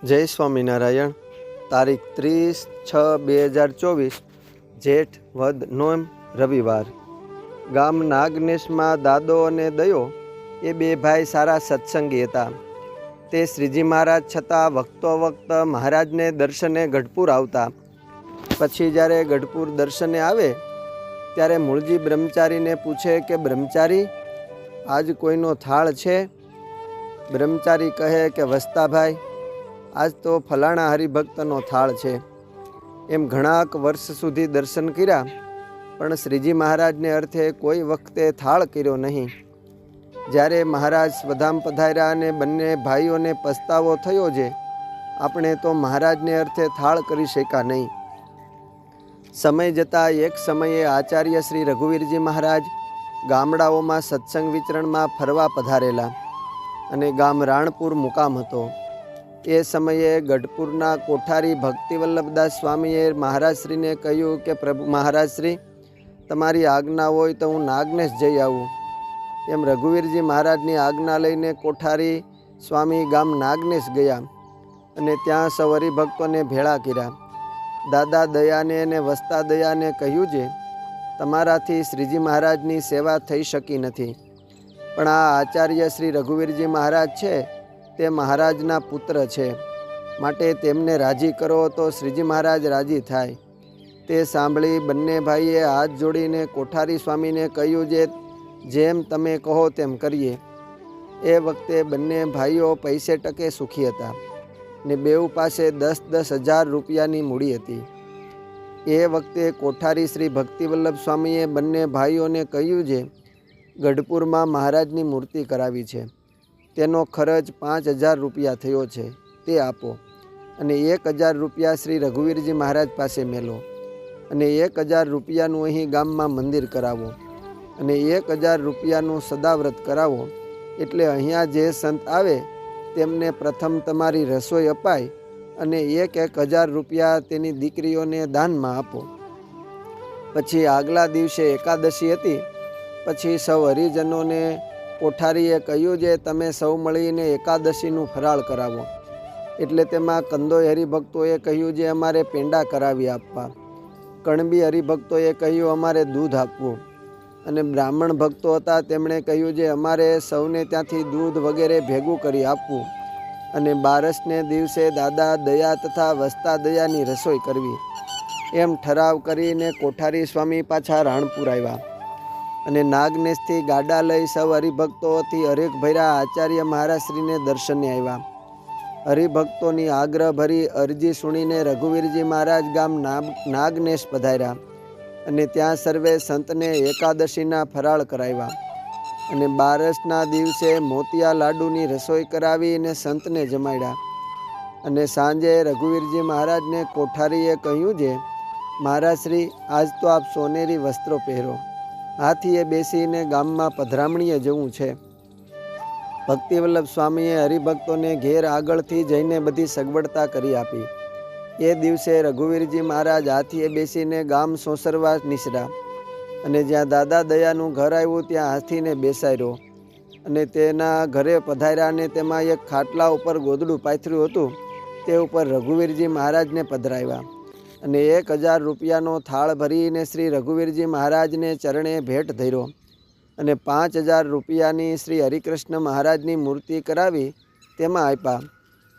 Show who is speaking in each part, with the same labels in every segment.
Speaker 1: જય સ્વામિનારાયણ. તારીખ 30/6/2024 જેઠ વદ નોમ રવિવાર. ગામ નાગનેશમાં દાદો અને દયો એ બે ભાઈ સારા સત્સંગી હતા. તે શ્રીજી મહારાજ છતાં વખતો વખત મહારાજને દર્શને ગઢપુર આવતા. પછી જ્યારે ગઢપુર દર્શને આવે ત્યારે મૂળજી બ્રહ્મચારીને પૂછે કે બ્રહ્મચારી, આજ કોઈનો થાળ છે? બ્રહ્મચારી કહે કે વસ્તાભાઈ, આજ તો ફલાણા હરિભક્તનો થાળ છે. એમ ઘણાક વર્ષ સુધી દર્શન કર્યા, પણ શ્રીજી મહારાજને અર્થે કોઈ વખતે થાળ કર્યો નહીં. જ્યારે મહારાજ સ્વધામ પધાર્યા અને બંને ભાઈઓને પસ્તાવો થયો છે, આપણે તો મહારાજને અર્થે થાળ કરી શક્યા નહીં. સમય જતાં એક સમયે આચાર્ય શ્રી રઘુવીરજી મહારાજ ગામડાઓમાં સત્સંગ વિચરણમાં ફરવા પધારેલા અને ગામ રાણપુર મુકામ હતો. એ સમયે ગઢપુરના કોઠારી ભક્તિવલ્લભદાસ સ્વામીએ મહારાજશ્રીને કહ્યું કે પ્રભુ મહારાજશ્રી, તમારી આજ્ઞા હોય તો હું નાગનેશ જઈ આવું. એમ રઘુવીરજી મહારાજની આજ્ઞા લઈને કોઠારી સ્વામી ગામ નાગનેશ ગયા અને ત્યાં સૌ હરિભક્તોને ભેળા કર્યા. દાદા દયાને અને વસ્તા દયાને કહ્યું છે, તમારાથી શ્રીજી મહારાજની સેવા થઈ શકી નથી, પણ આ આચાર્ય શ્રી રઘુવીરજી મહારાજ છે તે મહારાજના પુત્ર છે, માટે તેમને રાજી કરો તો શ્રીજી મહારાજ રાજી થાય. તે સાંભળી બંને ભાઈએ હાથ જોડીને કોઠારી સ્વામીને કહ્યું છે, જેમ તમે કહો તેમ કરીએ. એ વખતે બંને ભાઈઓ પૈસે ટકે સુખી હતા ને બેઉ પાસે 10-10 હજાર રૂપિયાની મૂડી હતી. એ વખતે કોઠારી શ્રી ભક્તિવલ્લભ સ્વામીએ બંને ભાઈઓને કહ્યું છે, ગઢપુરમાં મહારાજની મૂર્તિ કરાવી છે, તેનો ખર્ચ 5,000 રૂપિયા થયો છે, તે આપો અને 1,000 રૂપિયા શ્રી રઘુવીરજી મહારાજ પાસે મેલો અને 1,000 રૂપિયાનું અહીં ગામમાં મંદિર કરાવો અને 1,000 રૂપિયાનું સદાવ્રત કરાવો. એટલે અહીંયા જે સંત આવે તેમને પ્રથમ તમારી રસોઈ અપાય અને 1,000 રૂપિયા તેની દીકરીઓને દાનમાં આપો. પછી આગલા દિવસે એકાદશી હતી. પછી સૌ હરિજનોને કોઠારીએ કહ્યું છે, તમે સૌ મળીને એકાદશીનું ફરાળ કરાવો. એટલે તેમાં કંદોય હરિભક્તોએ કહ્યું છે, અમારે પેંડા કરાવી આપવા. કણબી હરિભક્તોએ કહ્યું, અમારે દૂધ આપવું. અને બ્રાહ્મણ ભક્તો હતા તેમણે કહ્યું છે, અમારે સૌને ત્યાંથી દૂધ વગેરે ભેગું કરી આપવું અને બારસને દિવસે દાદા દયા તથા વસ્તા દયાની રસોઈ કરવી. એમ ઠરાવ કરીને કોઠારી સ્વામી પાછા રાણપુર આવ્યા અને નાગનેશથી ગાડા લઈ સૌ હરિભક્તોથી હરેક ભૈરા આચાર્ય મહારાજશ્રીને દર્શને આવ્યા. હરિભક્તોની આગ્રહભરી અરજી સુણીને રઘુવીરજી મહારાજ ગામ નાગનેશ પધાર્યા અને ત્યાં સર્વે સંતને એકાદશીના ફરાળ કરાવ્યા અને બારસના દિવસે મોતિયા લાડુની રસોઈ કરાવી અને સંતને જમાડ્યા. અને સાંજે રઘુવીરજી મહારાજને કોઠારીએ કહ્યું છે, મહારાજશ્રી, આજ તો આપ સોનેરી વસ્ત્રો પહેરો, હાથીએ બેસીને ગામમાં પધરામણીએ જવું છે. ભક્તિવલ્લભ સ્વામીએ હરિભક્તોને ઘેર આગળથી જઈને બધી સગવડતા કરી આપી. એ દિવસે રઘુવીરજી મહારાજ હાથીએ બેસીને ગામ સોસરવા નીસર્યા અને જ્યાં દાદા દયાનું ઘર આવ્યું ત્યાં હાથીને બેસાડ્યો અને તેના ઘરે પધાર્યા અને તેમાં એક ખાટલા ઉપર ગોદડું પાથર્યું હતું, તે ઉપર રઘુવીરજી મહારાજને પધરાવ્યા અને 1,000 રૂપિયાનો થાળ ભરીને શ્રી રઘુવીરજી મહારાજને ચરણે ભેટ ધર્યો અને 5,000 રૂપિયાની શ્રી હરિકૃષ્ણ મહારાજની મૂર્તિ કરાવી તેમાં આપ્યા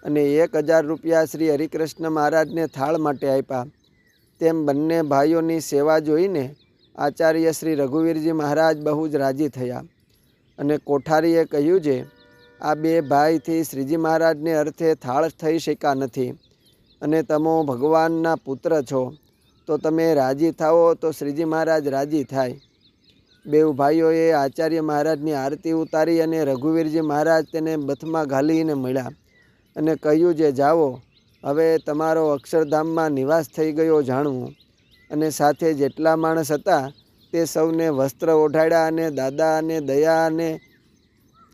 Speaker 1: અને 1,000 રૂપિયા શ્રી હરિકૃષ્ણ મહારાજને થાળ માટે આપ્યા. તેમ બંને ભાઈઓની સેવા જોઈને આચાર્ય શ્રી રઘુવીરજી મહારાજ બહુ જ રાજી થયા અને કોઠારીએ કહ્યું છે, આ બે ભાઈથી શ્રીજી મહારાજને અર્થે થાળ થઈ શક્યા નથી અને તમે ભગવાનના પુત્ર છો, તો તમે રાજી થાઓ તો શ્રીજી મહારાજ રાજી થાય. બેઉ ભાઈઓએ આચાર્ય મહારાજની આરતી ઉતારી અને રઘુવીરજી મહારાજ તેને બથમાં ઘાલીને મળ્યા અને કહ્યું છે, જાઓ, હવે તમારો અક્ષરધામમાં નિવાસ થઈ ગયો જાણવું. અને સાથે જેટલા માણસ હતા તે સૌને વસ્ત્ર ઓઢાડ્યા અને દાદા અને દયા અને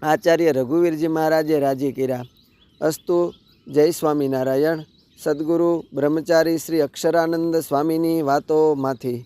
Speaker 1: આચાર્ય રઘુવીરજી મહારાજે રાજી કર્યા. અસ્તુ. જય સ્વામિનારાયણ. સદગુરુ બ્રહ્મચારી શ્રી અક્ષરાનંદ સ્વામીની વાતોમાંથી.